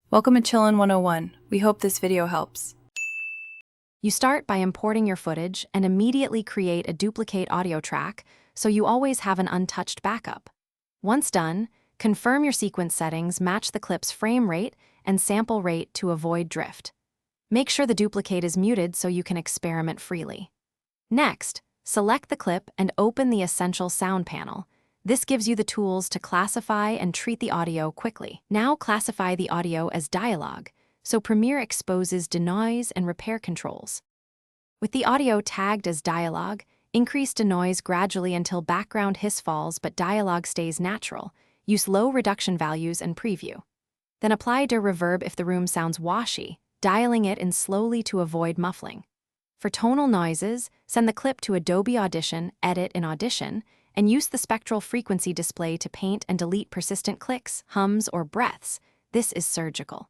Welcome to Chillin' 101. We hope this video helps. You start by importing your footage and immediately create a duplicate audio track so you always have an untouched backup. Once done, confirm your sequence settings match the clip's frame rate and sample rate to avoid drift. Make sure the duplicate is muted so you can experiment freely. Next, select the clip and open the Essential Sound panel. This gives you the tools to classify and treat the audio quickly. Now classify the audio as dialogue, so Premiere exposes denoise and repair controls. With the audio tagged as dialogue, increase denoise gradually until background hiss falls but dialogue stays natural. Use low reduction values and preview. Then apply reverb if the room sounds washy, dialing it in slowly to avoid muffling. For tonal noises, send the clip to Adobe Audition, edit in Audition, and use the spectral frequency display to paint and delete persistent clicks, hums, or breaths. This is surgical.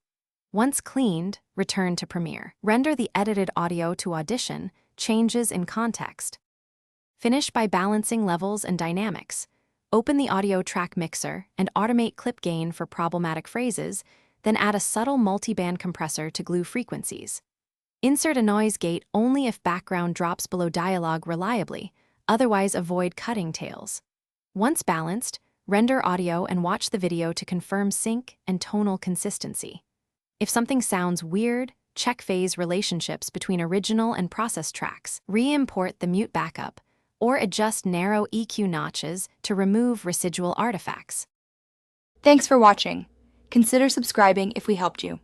Once cleaned, return to Premiere. Render the edited audio to Audition, changes in context. Finish by balancing levels and dynamics. Open the audio track mixer and automate clip gain for problematic phrases, then add a subtle multiband compressor to glue frequencies. Insert a noise gate only if background drops below dialogue reliably, otherwise avoid cutting tails. Once balanced, render audio and watch the video to confirm sync and tonal consistency. If something sounds weird, check phase relationships between original and process tracks, re-import the mute backup, or adjust narrow EQ notches to remove residual artifacts. Thanks for watching. Consider subscribing if we helped you.